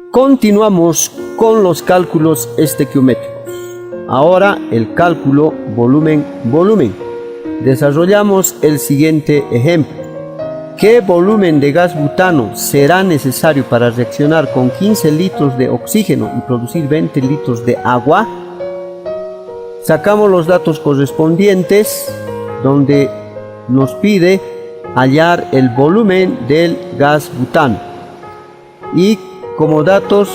Continuamos con los cálculos estequiométricos. Ahora el cálculo volumen-volumen. Desarrollamos el siguiente ejemplo. ¿Qué volumen de gas butano será necesario para reaccionar con 15 litros de oxígeno y producir 20 litros de agua? Sacamos los datos correspondientes, donde nos pide hallar el volumen del gas butano. Y como datos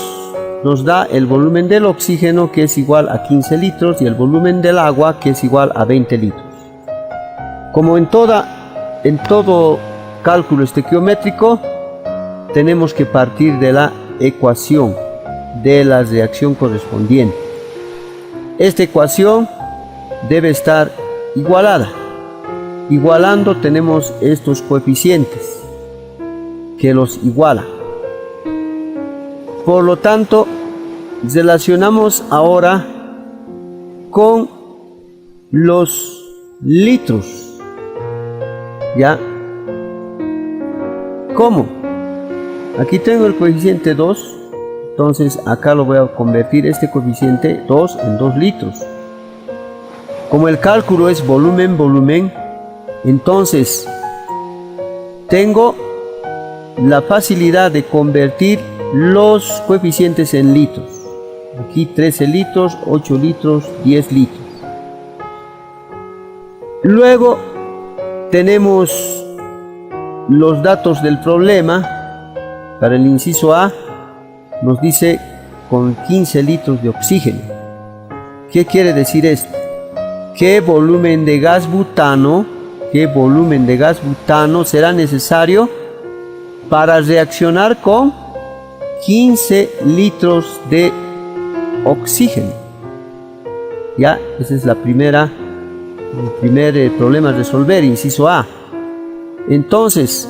nos da el volumen del oxígeno, que es igual a 15 litros, y el volumen del agua, que es igual a 20 litros. Como en todo cálculo estequiométrico, tenemos que partir de la ecuación de la reacción correspondiente. Esta ecuación debe estar igualada. Igualando tenemos estos coeficientes que los igualan. Por lo tanto, relacionamos ahora con los litros. ¿Ya? ¿Cómo? Aquí tengo el coeficiente 2, entonces acá lo voy a convertir este coeficiente 2 en 2 litros. Como el cálculo es volumen-volumen, entonces tengo la facilidad de convertir los coeficientes en litros. Aquí 13 litros, 8 litros, 10 litros. Luego tenemos los datos del problema. Para el inciso A nos dice con 15 litros de oxígeno. ¿Qué quiere decir esto? ¿Qué volumen de gas butano será necesario para reaccionar con 15 litros de oxígeno? Ya, ese es el primer problema a resolver, inciso A. Entonces,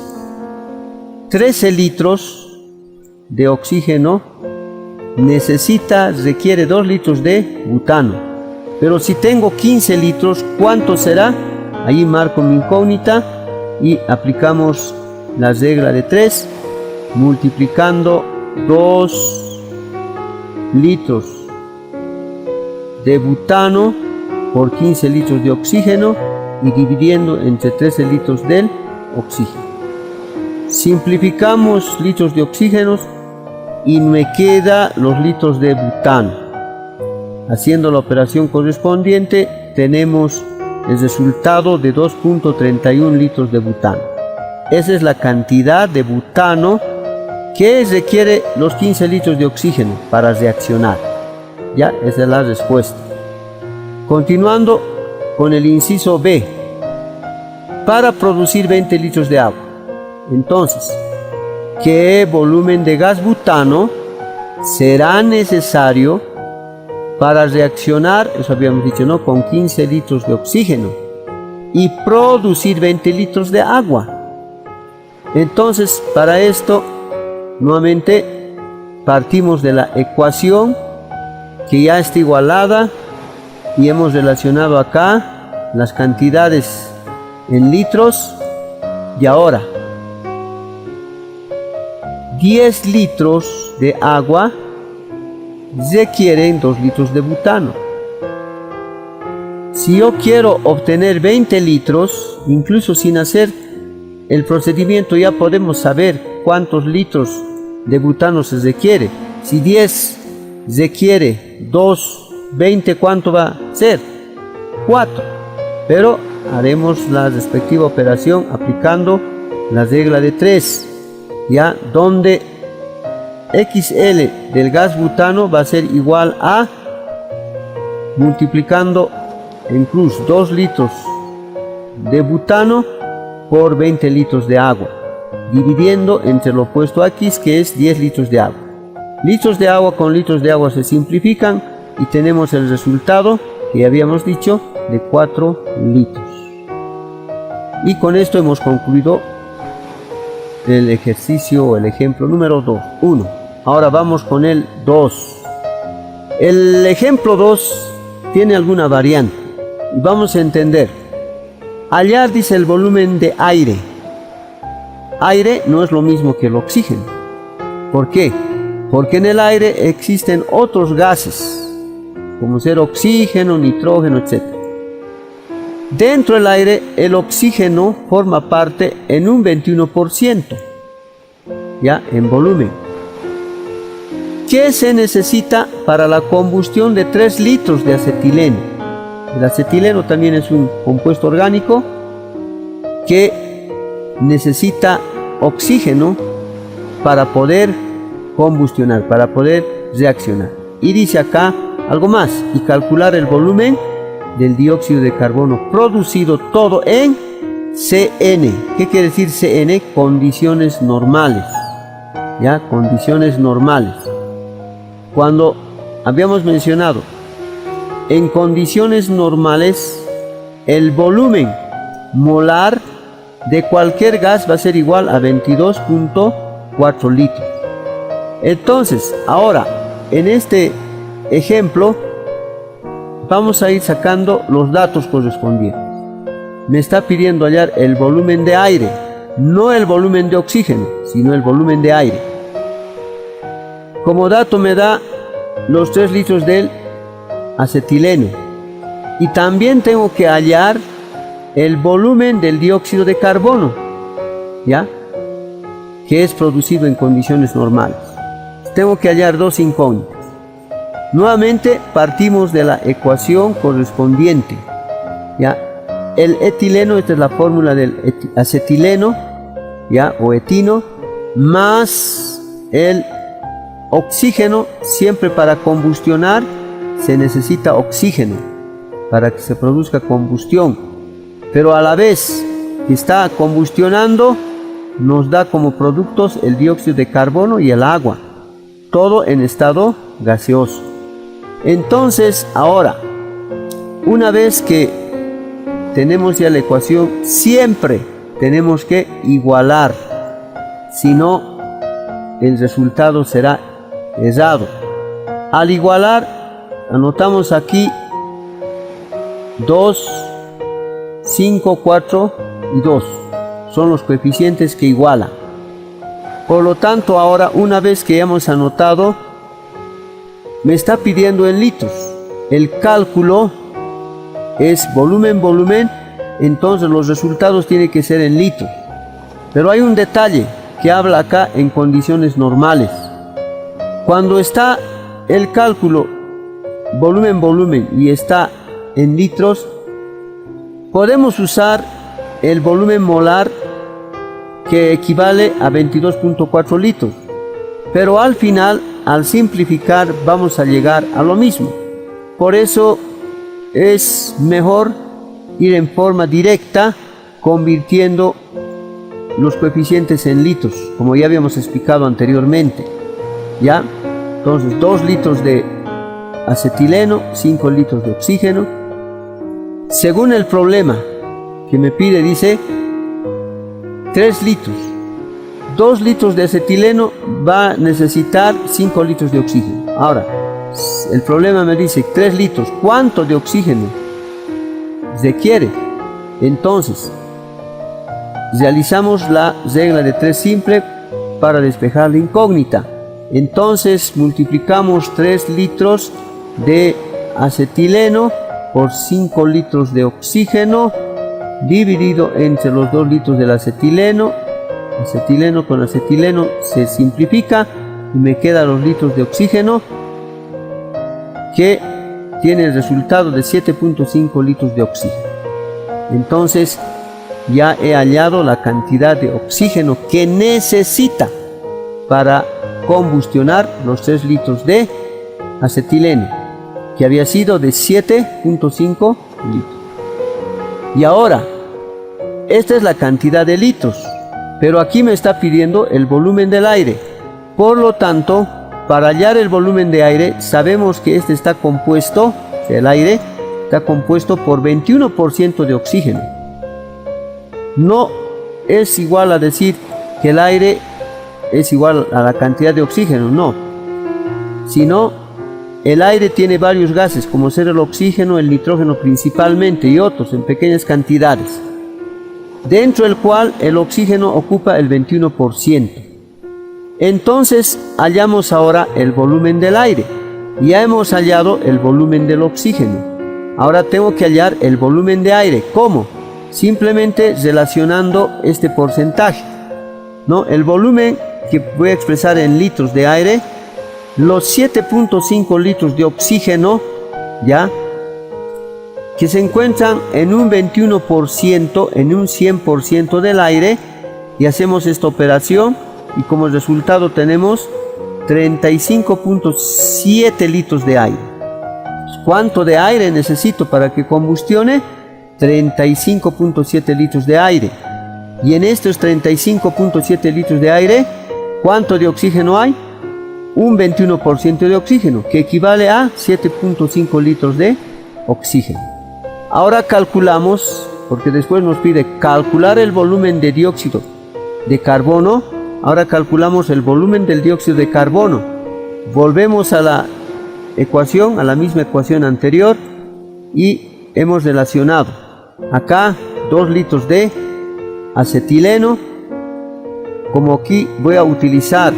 13 litros de oxígeno requiere 2 litros de butano. Pero si tengo 15 litros, ¿cuánto será? Ahí marco mi incógnita y aplicamos la regla de 3, multiplicando 2 litros de butano por 15 litros de oxígeno y dividiendo entre 13 litros del oxígeno. Simplificamos litros de oxígeno y me queda los litros de butano. Haciendo la operación correspondiente, tenemos el resultado de 2.31 litros de butano. Esa es la cantidad de butano que requiere los 15 litros de oxígeno para reaccionar. Ya, esa es la respuesta. Continuando con el inciso B. Para producir 20 litros de agua. Entonces, ¿qué volumen de gas butano será necesario para reaccionar, eso habíamos dicho, ¿no?, con 15 litros de oxígeno y producir 20 litros de agua? Entonces, para esto, nuevamente partimos de la ecuación que ya está igualada y hemos relacionado acá las cantidades en litros. Y ahora 10 litros de agua requieren 2 litros de butano. Si yo quiero obtener 20 litros, incluso sin hacer el procedimiento ya podemos saber cuántos litros de butano se requiere. Si 10 requiere 2, 20, ¿cuánto va a ser? 4. Pero haremos la respectiva operación aplicando la regla de 3, ya, donde XL del gas butano va a ser igual a, multiplicando en cruz 2 litros de butano por 20 litros de agua, dividiendo entre lo opuesto a X, que es 10 litros de agua. Litros de agua con litros de agua se simplifican y tenemos el resultado que habíamos dicho de 4 litros. Y con esto hemos concluido el ejercicio o el ejemplo número 1. Ahora vamos con el 2. El ejemplo 2 tiene alguna variante y vamos a entender. Hallar, dice, el volumen de aire aire no es lo mismo que el oxígeno. ¿Por qué? Porque en el aire existen otros gases, como ser oxígeno, nitrógeno, etc. Dentro del aire, el oxígeno forma parte en un 21%, ya en volumen. ¿Qué se necesita para la combustión de 3 litros de acetileno? El acetileno también es un compuesto orgánico que necesita oxígeno para poder combustionar, para poder reaccionar. Y dice acá algo más, y calcular el volumen del dióxido de carbono producido todo en CN. ¿Qué quiere decir CN? Condiciones normales. ¿Ya? Condiciones normales. Cuando habíamos mencionado, en condiciones normales, el volumen molar de cualquier gas va a ser igual a 22.4 litros. Entonces, ahora, en este ejemplo, vamos a ir sacando los datos correspondientes. Me está pidiendo hallar el volumen de aire, no el volumen de oxígeno, sino el volumen de aire. Como dato me da los 3 litros del acetileno. Y también tengo que hallar el volumen del dióxido de carbono, ¿ya? Que es producido en condiciones normales. Tengo que hallar 2 incógnitas. Nuevamente partimos de la ecuación correspondiente, ¿ya? El etileno, esta es la fórmula del acetileno, ¿ya? O etino, más el oxígeno. Siempre para combustionar se necesita oxígeno para que se produzca combustión, pero a la vez que está combustionando nos da como productos el dióxido de carbono y el agua, todo en estado gaseoso. Entonces ahora, una vez que tenemos ya la ecuación, siempre tenemos que igualar, si no el resultado será errado. Al igualar, anotamos aquí 2, 5, 4 y 2 son los coeficientes que igualan. Por lo tanto, ahora, una vez que hemos anotado, me está pidiendo en litros. El cálculo es volumen, entonces los resultados tienen que ser en litros. Pero hay un detalle que habla acá en condiciones normales. Cuando está el cálculo volumen y está en litros, podemos usar el volumen molar, que equivale a 22.4 litros. Pero al final, al simplificar, vamos a llegar a lo mismo. Por eso es mejor ir en forma directa, convirtiendo los coeficientes en litros, como ya habíamos explicado anteriormente. ¿Ya? Entonces, 2 litros de acetileno, 5 litros de oxígeno. Según el problema que me pide, dice 3 litros. 2 litros de acetileno va a necesitar 5 litros de oxígeno. Ahora, el problema me dice 3 litros. ¿Cuánto de oxígeno requiere? Entonces, realizamos la regla de 3 simple para despejar la incógnita. Entonces, multiplicamos 3 litros de acetileno por 5 litros de oxígeno, dividido entre los 2 litros del acetileno. Acetileno con acetileno se simplifica y me quedan los litros de oxígeno, que tiene el resultado de 7.5 litros de oxígeno. Entonces ya he hallado la cantidad de oxígeno que necesita para combustionar los 3 litros de acetileno, que había sido de 7.5 litros. Y ahora, esta es la cantidad de litros, pero aquí me está pidiendo el volumen del aire. Por lo tanto, para hallar el volumen de aire, sabemos que este está compuesto, el aire está compuesto por 21% de oxígeno. No es igual a decir que el aire es igual a la cantidad de oxígeno, no. Sino, el aire tiene varios gases, como ser el oxígeno, el nitrógeno principalmente, y otros en pequeñas cantidades. dentro del cual el oxígeno ocupa el 21%. Entonces hallamos ahora el volumen del aire. Ya hemos hallado el volumen del oxígeno. Ahora tengo que hallar el volumen de aire. ¿Cómo? Simplemente relacionando este porcentaje, ¿no? El volumen que voy a expresar en litros de aire, los 7.5 litros de oxígeno, ¿ya?, que se encuentran en un 21%, en un 100% del aire, y hacemos esta operación y como resultado tenemos 35.7 litros de aire. ¿Cuánto de aire necesito para que combustione? 35.7 litros de aire. Y en estos 35.7 litros de aire, ¿cuánto de oxígeno hay? Un 21% de oxígeno, que equivale a 7.5 litros de oxígeno. Ahora calculamos, porque después nos pide calcular el volumen de dióxido de carbono. Ahora calculamos el volumen del dióxido de carbono. Volvemos a la ecuación, a la misma ecuación anterior, y hemos relacionado acá 2 litros de acetileno. Como aquí voy a utilizar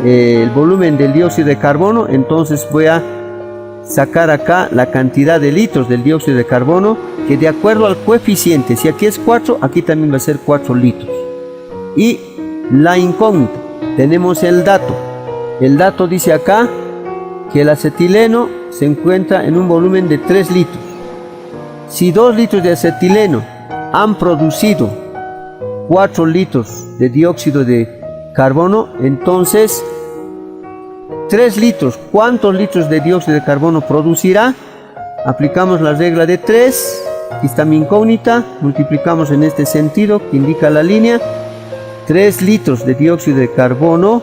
el volumen del dióxido de carbono, entonces voy a sacar acá la cantidad de litros del dióxido de carbono, que de acuerdo al coeficiente, si aquí es 4, aquí también va a ser 4 litros. Y la incógnita, tenemos el dato. El dato dice acá que el acetileno se encuentra en un volumen de 3 litros. Si 2 litros de acetileno han producido 4 litros de dióxido de carbono, entonces 3 litros, ¿cuántos litros de dióxido de carbono producirá? Aplicamos la regla de 3, aquí está mi incógnita, multiplicamos en este sentido que indica la línea, 3 litros de dióxido de carbono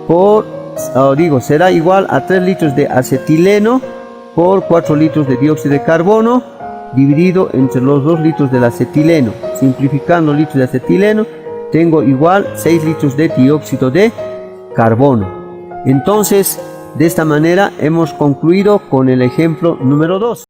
por, será igual a 3 litros de acetileno por 4 litros de dióxido de carbono dividido entre los 2 litros del acetileno. Simplificando litros de acetileno, tengo igual 6 litros de dióxido de carbono. Entonces, de esta manera hemos concluido con el ejemplo número 2.